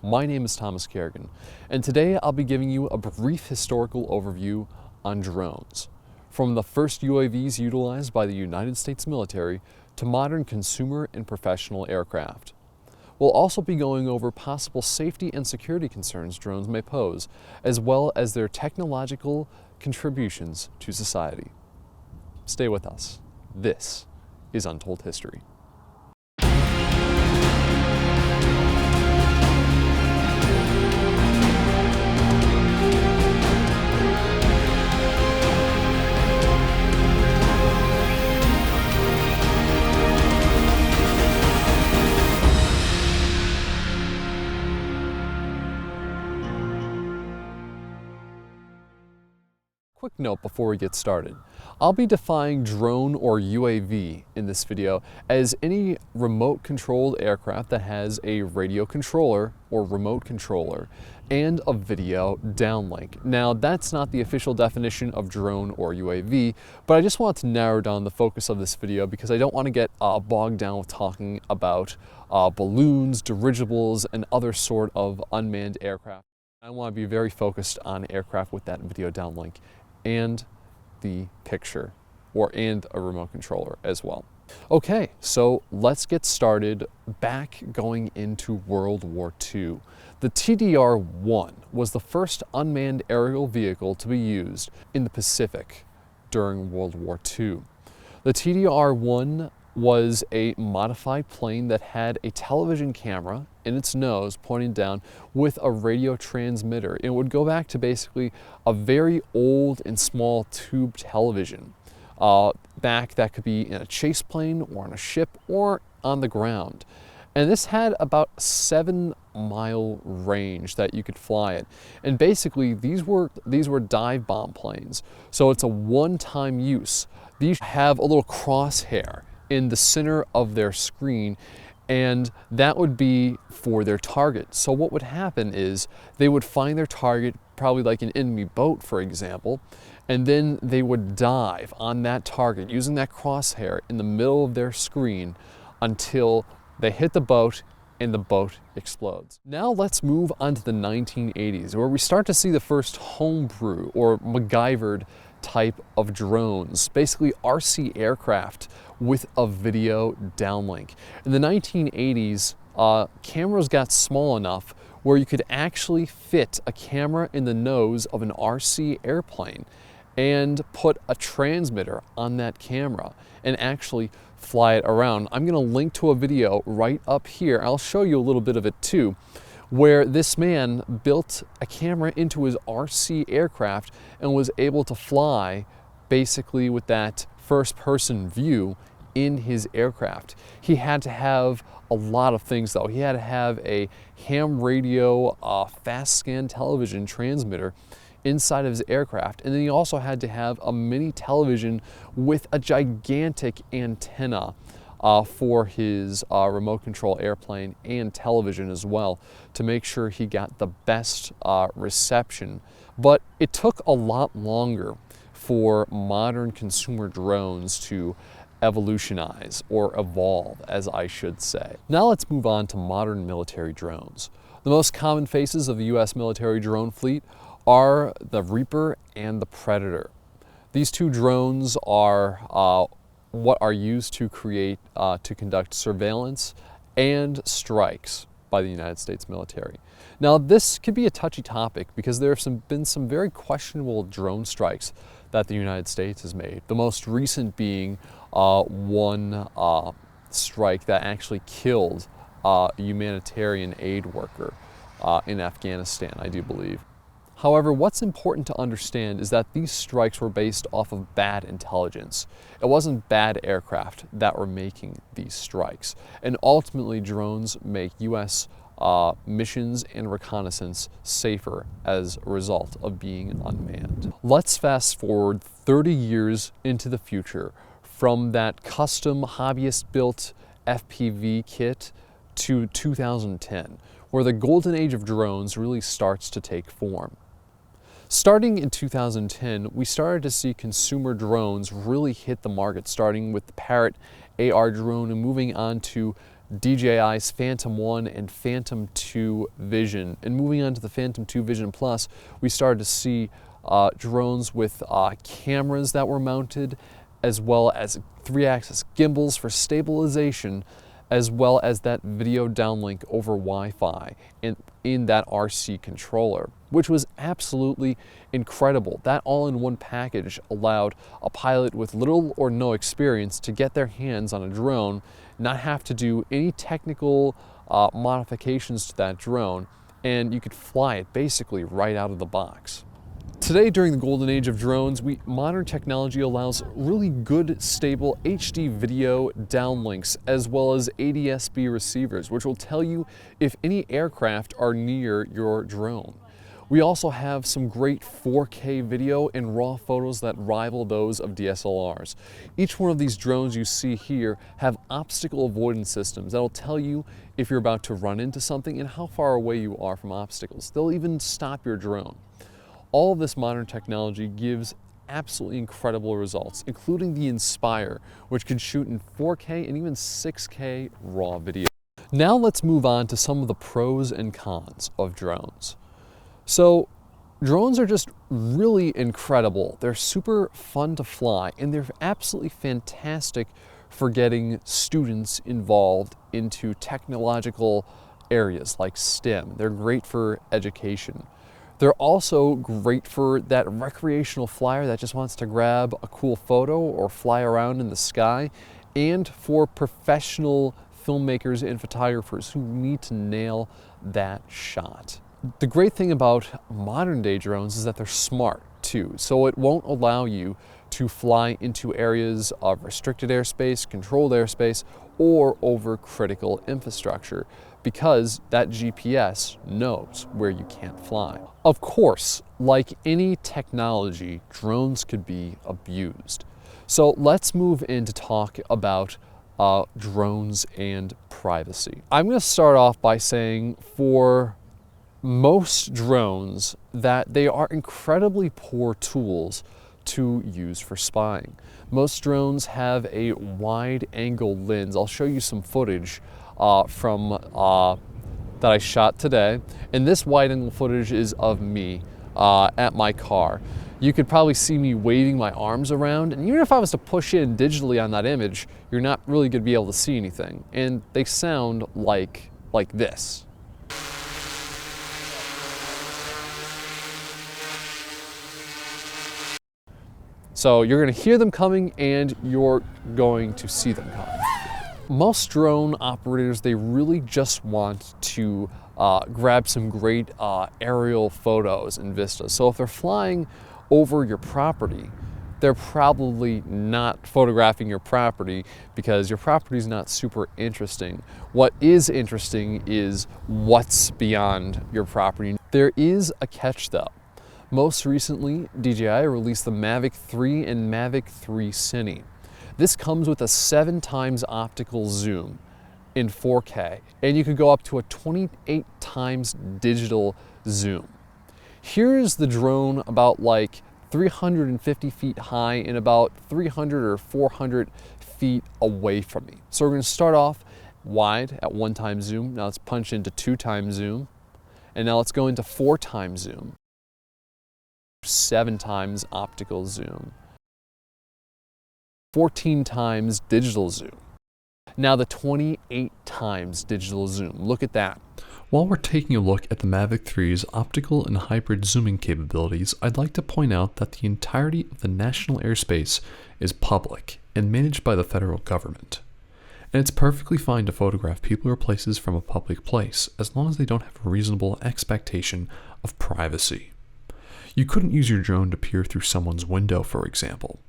My name is Thomas Kerrigan, and today I'll be giving you a brief historical overview on drones, from the first UAVs utilized by the United States military to modern consumer and professional aircraft. We'll also be going over possible safety and security concerns drones may pose, as well as their technological contributions to society. Stay with us. This is Untold History. Quick note before we get started. I'll be defining drone or UAV in this video as any remote controlled aircraft that has a radio controller or remote controller and a video downlink. Now that's not the official definition of drone or UAV, but I just want to narrow down the focus of this video because I don't want to get bogged down with talking about balloons, dirigibles, and other sort of unmanned aircraft. I want to be very focused on aircraft with that video downlink and the picture, and a remote controller as well. Okay, so let's get started back going into World War II. The TDR-1 was the first unmanned aerial vehicle to be used in the Pacific during World War II. The TDR-1 was a modified plane that had a television camera in its nose pointing down with a radio transmitter. It would go back to basically a very old and small tube television. Back that could be in a chase plane or on a ship or on the ground. And this had about a 7-mile range that you could fly it. And basically these were dive bomb planes. So it's a one-time use. These have a little crosshair in the center of their screen, and that would be for their target. So what would happen is they would find their target, probably like an enemy boat for example, and then they would dive on that target using that crosshair in the middle of their screen until they hit the boat and the boat explodes. Now let's move on to the 1980s, where we start to see the first homebrew or MacGyvered type of drones, basically RC aircraft with a video downlink. In the 1980s, cameras got small enough where you could actually fit a camera in the nose of an RC airplane and put a transmitter on that camera and actually fly it around. I'm going to link to a video right up here. I'll show you a little bit of it too, where this man built a camera into his RC aircraft and was able to fly basically with that first-person view in his aircraft. He had to have a lot of things though. He had to have a ham radio, fast scan television transmitter inside of his aircraft, and then he also had to have a mini television with a gigantic antenna for his remote control airplane and television as well to make sure he got the best reception. But it took a lot longer for modern consumer drones to evolutionize or evolve, as I should say. Now let's move on to modern military drones. The most common faces of the US military drone fleet are the Reaper and the Predator. These two drones are what are used to conduct surveillance and strikes by the United States military. Now this could be a touchy topic because there have been some very questionable drone strikes that the United States has made. The most recent being one strike that actually killed a humanitarian aid worker in Afghanistan, I do believe. However, what's important to understand is that these strikes were based off of bad intelligence. It wasn't bad aircraft that were making these strikes. And ultimately, drones make US missions and reconnaissance safer as a result of being unmanned. Let's fast forward 30 years into the future from that custom hobbyist-built FPV kit to 2010, where the golden age of drones really starts to take form. Starting in 2010, we started to see consumer drones really hit the market, starting with the Parrot AR drone and moving on to DJI's Phantom 1 and Phantom 2 Vision. And moving on to the Phantom 2 Vision Plus, we started to see drones with cameras that were mounted, as well as 3-axis gimbals for stabilization, as well as that video downlink over Wi-Fi in that RC controller, which was absolutely incredible. That all-in-one package allowed a pilot with little or no experience to get their hands on a drone, not have to do any technical modifications to that drone, and you could fly it basically right out of the box. Today, during the golden age of drones, modern technology allows really good, stable HD video downlinks, as well as ADS-B receivers, which will tell you if any aircraft are near your drone. We also have some great 4K video and raw photos that rival those of DSLRs. Each one of these drones you see here have obstacle avoidance systems that'll tell you if you're about to run into something and how far away you are from obstacles. They'll even stop your drone. All of this modern technology gives absolutely incredible results, including the Inspire, which can shoot in 4K and even 6K raw video. Now let's move on to some of the pros and cons of drones. So drones are just really incredible. They're super fun to fly, and they're absolutely fantastic for getting students involved into technological areas like STEM. They're great for education. They're also great for that recreational flyer that just wants to grab a cool photo or fly around in the sky, and for professional filmmakers and photographers who need to nail that shot. The great thing about modern day drones is that they're smart too, so it won't allow you to fly into areas of restricted airspace, controlled airspace, or over critical infrastructure, because that GPS knows where you can't fly. Of course, like any technology, drones could be abused. So let's move in to talk about drones and privacy. I'm going to start off by saying for most drones that they are incredibly poor tools to use for spying. Most drones have a wide angle lens. I'll show you some footage that I shot today, and this wide angle footage is of me at my car. You could probably see me waving my arms around, and even if I was to push in digitally on that image, you're not really going to be able to see anything. And they sound like this. So you're going to hear them coming, and you're going to see them coming. Most drone operators, they really just want to grab some great aerial photos and vistas. So if they're flying over your property, they're probably not photographing your property because your property is not super interesting. What is interesting is what's beyond your property. There is a catch though. Most recently, DJI released the Mavic 3 and Mavic 3 Cine. This comes with a 7x optical zoom in 4K, and you can go up to a 28x digital zoom. Here's the drone about like 350 feet high and about 300 or 400 feet away from me. So we're going to start off wide at 1x zoom. Now let's punch into 2x zoom, and now let's go into 4x zoom. 7x optical zoom, 14x digital zoom. Now the 28x digital zoom. Look at that. While we're taking a look at the Mavic 3's optical and hybrid zooming capabilities, I'd like to point out that the entirety of the national airspace is public and managed by the federal government. And it's perfectly fine to photograph people or places from a public place as long as they don't have a reasonable expectation of privacy. You couldn't use your drone to peer through someone's window, for example.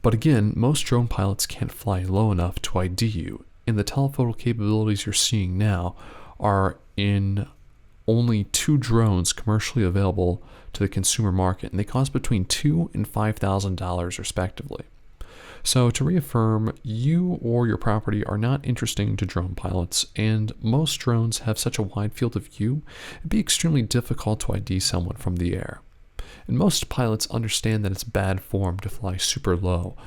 But again, most drone pilots can't fly low enough to ID you, and the telephoto capabilities you're seeing now are in only 2 drones commercially available to the consumer market, and they cost between $2,000 and $5,000 respectively. So to reaffirm, you or your property are not interesting to drone pilots, and most drones have such a wide field of view, it'd be extremely difficult to ID someone from the air. And most pilots understand that it's bad form to fly super low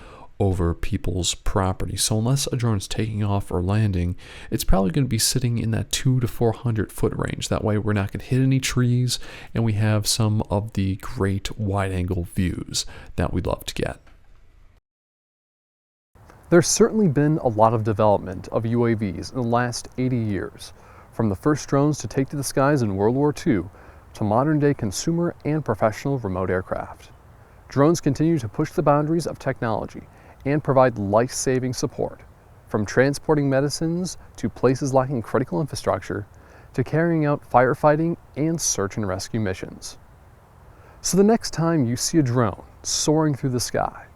over people's property. So unless a drone is taking off or landing, it's probably going to be sitting in that 200 to 400 foot range. That way we're not going to hit any trees, and we have some of the great wide angle views that we love to get. There's certainly been a lot of development of UAVs in the last 80 years, from the first drones to take to the skies in World War II to modern-day consumer and professional remote aircraft. Drones continue to push the boundaries of technology and provide life-saving support, from transporting medicines to places lacking critical infrastructure to carrying out firefighting and search and rescue missions. So the next time you see a drone soaring through the sky,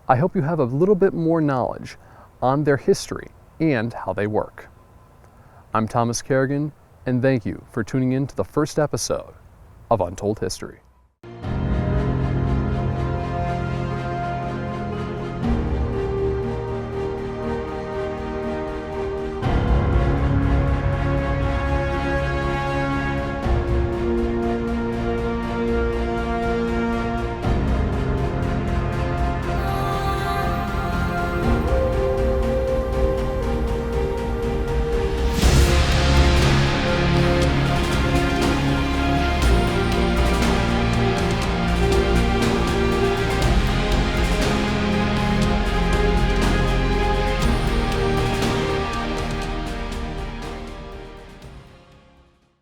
I hope you have a little bit more knowledge on their history and how they work. I'm Thomas Kerrigan, and thank you for tuning in to the first episode of Untold History.